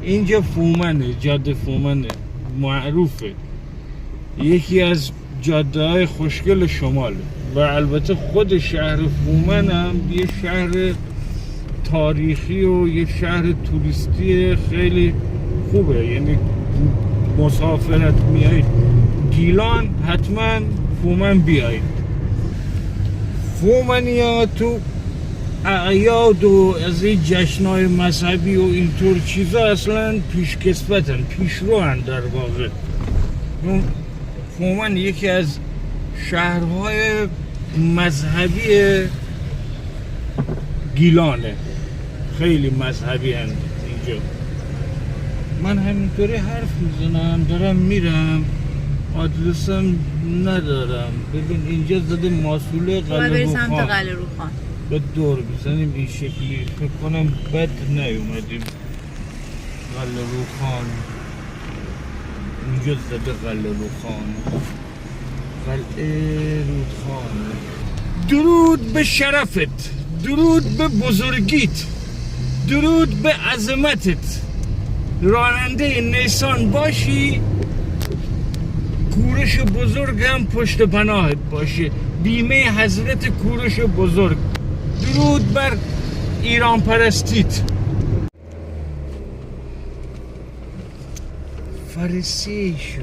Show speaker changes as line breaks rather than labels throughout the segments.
اینجا فومنه، جاده فومنه معروفه، یکی از جاده های خوشگل شماله و البته خود شهر فومن هم یه شهر تاریخی و یه شهر توریستی خیلی خوبه. یعنی مسافرت میایید گیلان حتما فومن بیایید. فومنی ها تو اعیاد و از این جشنهای مذهبی و اینطور چیزا اصلا پیشکسوتن، پیشروان در واقع. فومن یکی از شهرهای مذهبی گیلانه، خیلی مذهبی هست اینجا. من همینطوری حرف میزنم دارم میرم، آدرسم ندارم. ببین اینجا زده ماسوله قلعه روخان،
سمت قلعه روخان
به دور بزنیم این شکلی. فکر کنم بد نیومدیم. قلعه روخان اینجا زده، قلعه روخان، قلعه روخان. درود به شرفت، درود به بزرگیت، درود به عظمتت. راننده نیسان باشی، کوروش بزرگ هم پشت پناهت باشه. بیمه حضرت کوروش بزرگ. درود بر ایران پرستیت. فارسی شو.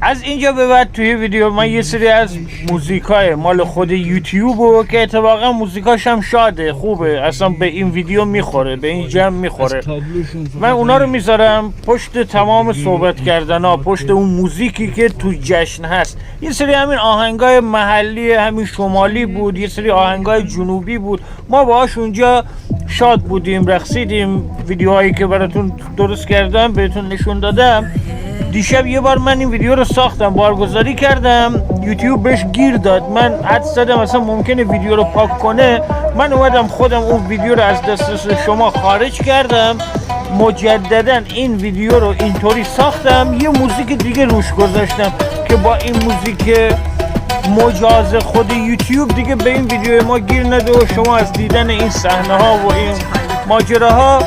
از اینجا به بعد توی ویدیو من یه سری از موزیکای مال خود یوتیوبو که اتفاقا موزیکاش هم شاده، خوبه، اصلا به این ویدیو میخوره، به این جمع میخوره، من اونا رو میذارم پشت تمام صحبت کردن ها، پشت اون موزیکی که تو جشن هست. یه سری همین آهنگای محلی همین شمالی بود، یه سری آهنگای جنوبی بود، ما باهاش اونجا شاد بودیم، رقصیدیم. ویدیوهایی که براتون درست کردم بهتون نشون دادم. دیشب یه بار من این ویدیو رو ساختم، بارگذاری کردم، یوتیوب بهش گیر داد. من حدس زدم مثلا ممکنه ویدیو رو پاک کنه. من اومدم خودم اون ویدیو رو از دسترس شما خارج کردم، مجددا این ویدیو رو اینطوری ساختم، یه موزیک دیگه روش گذاشتم که با این موزیک مجاز خود یوتیوب دیگه به این ویدیو ما گیر نده و شما از دیدن این صحنه ها و این ماجراها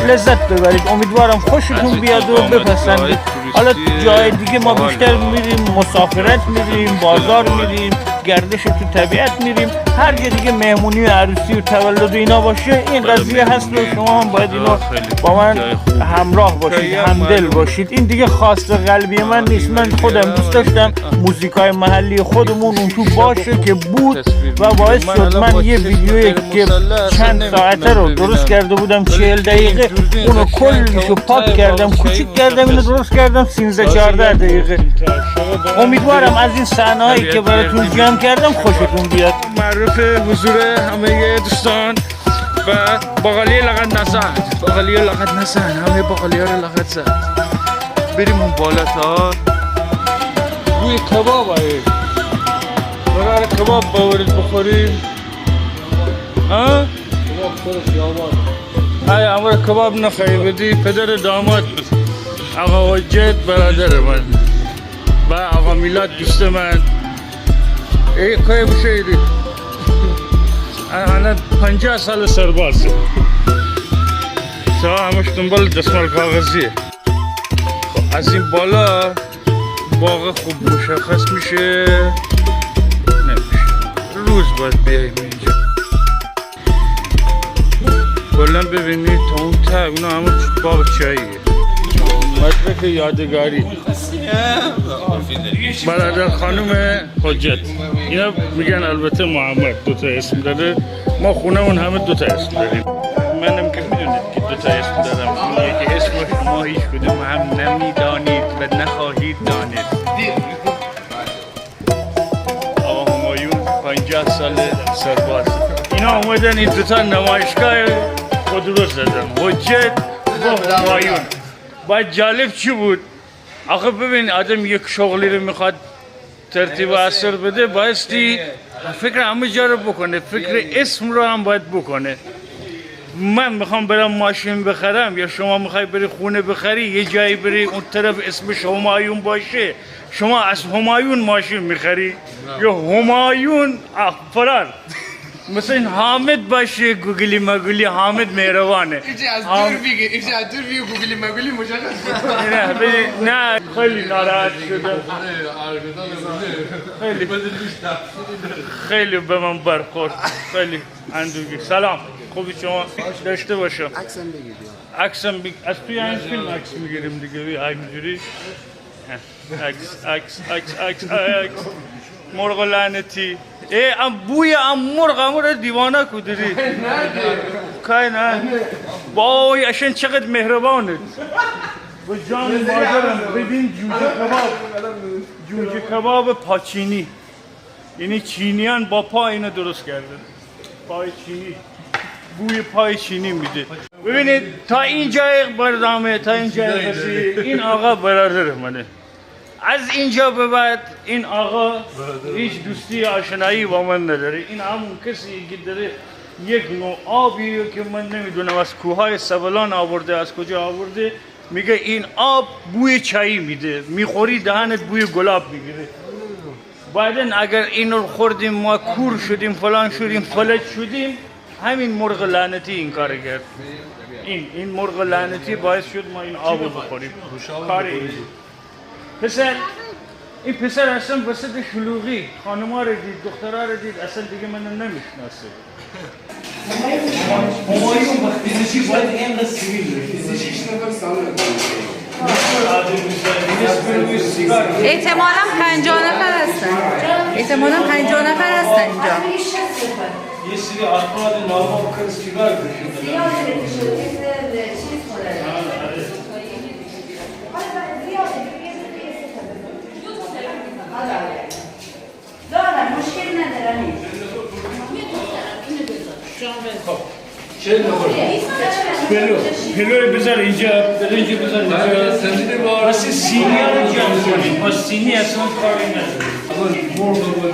لذت ببرید. امیدوارم خوشتون بیاد و بپسندید. حالا جای دیگه ما بیشتر میریم، مسافرت میریم، بازار میریم، گردش تو طبیعت میریم، هر جا دیگه مهمونی و عروسی و تولد و اینا باشه این قضیه هست و شما هم باید اینو با من همراه باشید، همدل باشید. این دیگه خواست قلبی من نیست، من خودم دوست داشتم موزیکای محلی خودمون اون تو باشه که بود و باعث شد من یه ویدیویی که چند ساعته رو درست کرده بودم 40 دقیقه اونو کلشو پاک کردم، کوچیک کردم، اینو درست کردم 13-14 دقیقه. امیدوارم از این صحنه‌هایی که براتون جمع کردم خوشتون بیاد. معروف حضور همه دوستان و باقالی لغت نزد، باقالی لغت نزد، همه باقالی ها رو لغت زد. بریم اون بالا تا روی کباب هایی برای کباب باورید بخوریم. ها؟ کباب سر خیابان. های امور کباب نخواهی بدی. پدر داماد آقا وجد برادر من و آقا میلاد دوست من. ای که بشیدی انا 50 سال سربازه، سوا همش دنبال دستمال کاغذیه. از این بالا باغ خوب مشخص میشه، نمیشه روز باید بیاییم اینجا. کلا ببینید تا اون تا اونا همه باغ چاییه. مدرک یادگاری برادر خانم حجت، اینا میگن البته محمد دوتا اسم داره، ما خونه اون همه دوتا اسم داریم. منم که میدونید که دوتا اسم دارم، اونایی که اسم شما هیچ کدوم هم نمیدانید و نخواهید دانید. آقا همایون 50 سال سرباز. اینا اومدن این دوتا نمایشگاه خود رو زدن، حجت و همایون. باید جالب چی بود؟ آخه ببین آدم یک شغلی رو میخواد ترتیب و اثر بده، بایستی فکر همه جا رو بکنه، فکر اسم رو هم باید بکنه. من میخوام برم ماشین بخرم یا شما میخوای بری خونه بخری، یه جایی بری اون طرف اسمش همایون باشه، شما از همایون ماشین میخری یا همایون فرار مثل این حامد باشه گوگلی مگولی حامد مهربانه
ایجا از دور بگی ایجا از دور بگی گوگلی مگولی مشخص
نه خیلی ناراحت شدم خیلی به من برخورد خیلی اندوگی سلام خوبی شما داشته باشم
عکسم بگیر
عکسم از توی این فیلم عکس میگیریم دیگه اینجوری عکس مرغ لعنتی بوی مرغ رو دیوانه کدری کای نه وای اشن چقدر مهربانه به جان مادرم ببین جوجه کباب پاچینی یعنی چینیان با پا اینو درست کردن پای چینی بوی پای چینی میده ببینید تا اینجا برنامه تا اینجا رسید این آقا برادر منه از اینجا به بعد این آقا هیچ دوستی آشنایی با من نداره این همون کسی که داره یک نوع آبی که من نمیدونم از کوههای سبلان آورده از کجا آورده میگه این آب بوی چایی میده میخوری دهنت بوی گلاب میگیره بعدن اگر اینو خوردیم ما کور شدیم فلان شدیم فلج شدیم همین مرغ لعنتی این کار کرد این مرغ لعنتی باعث شد ما این آبو بخوریم کاری پسر این پسر اصلا وسط شلوغی خانم‌ها رو دید دخترها رو دید اصلا دیگه منو نمیشناسه همایون وقت فیزیکی باید اینقدر سیویل بشه فیزیکیش نفر سالم
احتمالاً 50 نفر هستن احتمالاً 50 نفر هستن اینجا
یه سری افراد نامو کس چیکار بشید
دارم مشکل ندارم
پلو بذار اینجا برنج بذار اینجا واسه سینی رو جمع کنید با سینی اصلا کاری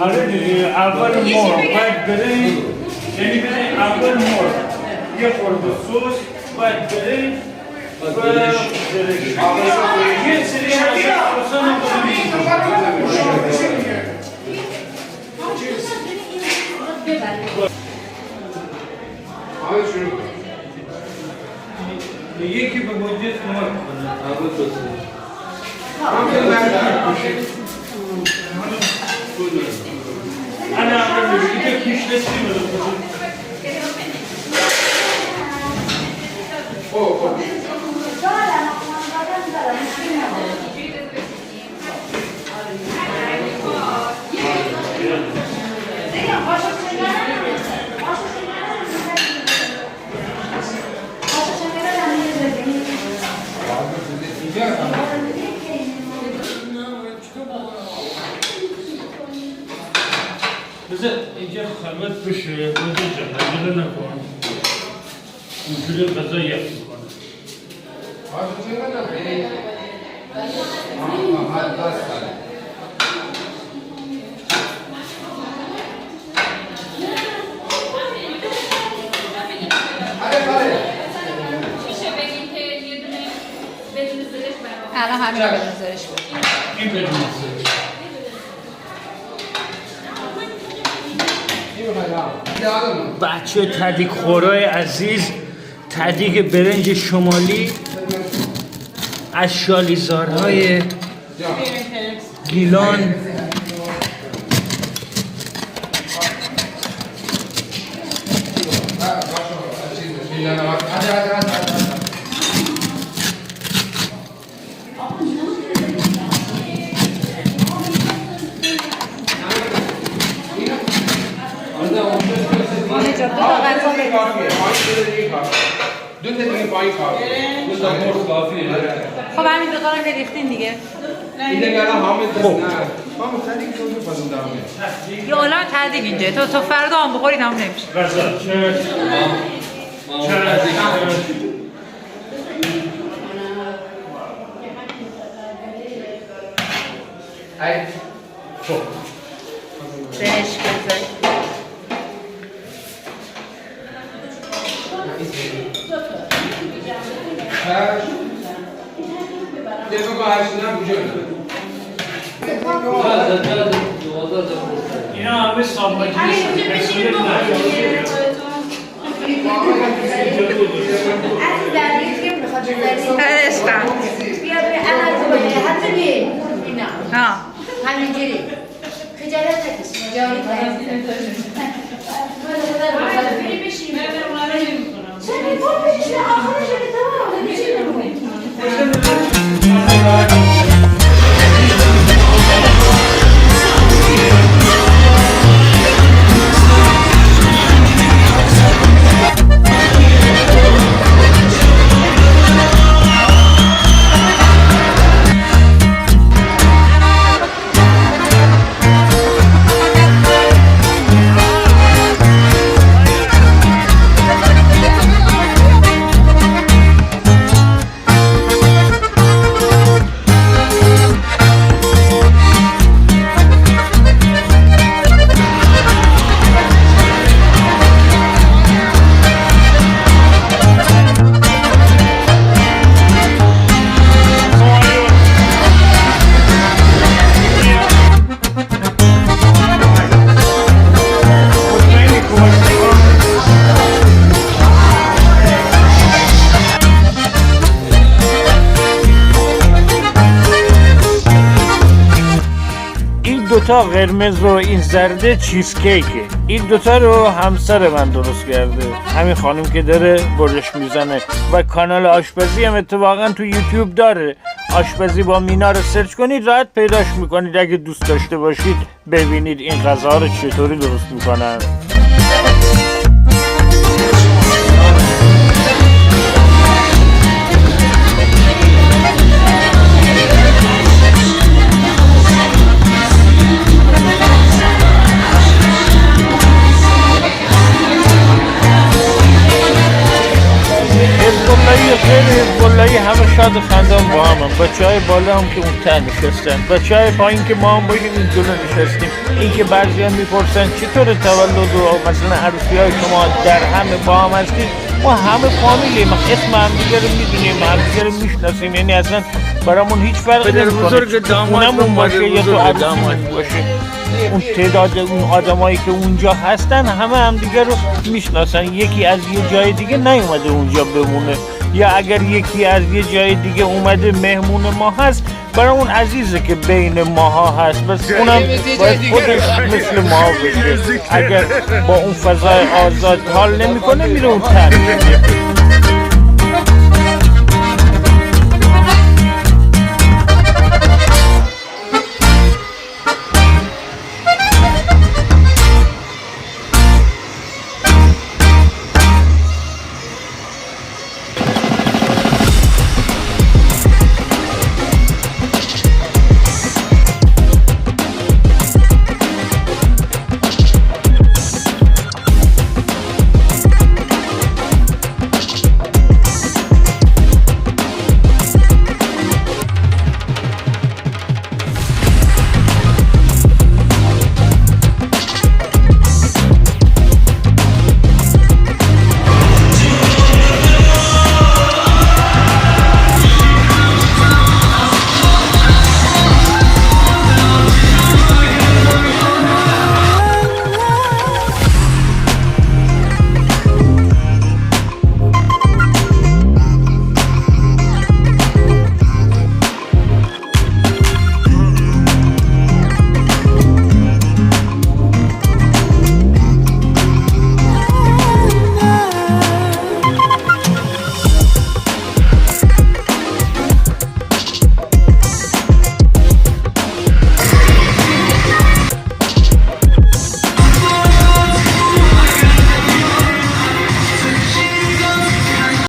نداره اول مرغ بعد برنج یعنی برنج اول مرغ یه خورده سس بعد برنج و برنج یه سری اصلا یکی به مجید کمک کنه انا اعمل لك كيش لسه بذار اینجا خلوت بشه بذار جهنگیره نکن اینجوری غذا یخ میکنه
الان همین رو بدون زرش بود
این بدون زرش بچه تدیک خورای عزیز تدیک برنج شمالی از شالیزارهای گیلان
خب همین دوتا رو ریختین دیگه یه عالم تدیگ اینجا تو فردا هم بخورید هم نمیشه بهش بزن
اینا همه سامباجی
عشقم ها
همینجوری خجالت نکش جاری
دوتا قرمز و این زرده چیز کیکه. این دوتا رو همسر من درست کرده، همین خانم که داره برش میزنه و کانال آشپزی هم اتفاقا تو یوتیوب داره. آشپزی با مینا رو سرچ کنید راحت پیداش میکنید اگه دوست داشته باشید ببینید این غذا رو چطوری درست میکنن. حزب‌اللهی همه شاد و خندان با هم بچه های بالا هم که اون ته نشستن، بچه های پایین که ما هم باشیم این جلو نشستیم. این که بعضی هم میپرسن چطور تولد و مثلا عروسی های شما در همه با هم هستید، ما همه فامیلیم، اسم همدیگه رو میدونیم، همدیگه رو میشناسیم، یعنی اصلا برامون هیچ فرقی نمیکنه اونمون باشه یا تو عروسیمون باشه. اون تعداد اون آدمایی که اونجا هستن همه همدیگه رو میشناسن، یکی از یه جای دیگه نیومده اونجا بمونه، یا اگر یکی از یه جای دیگه اومده مهمون ما هست برامون عزیزه که بین ماها هست، بس اونم باید خودش مثل ما بشه. اگر با اون فضای آزاد حال نمیکنه میره اون طرف.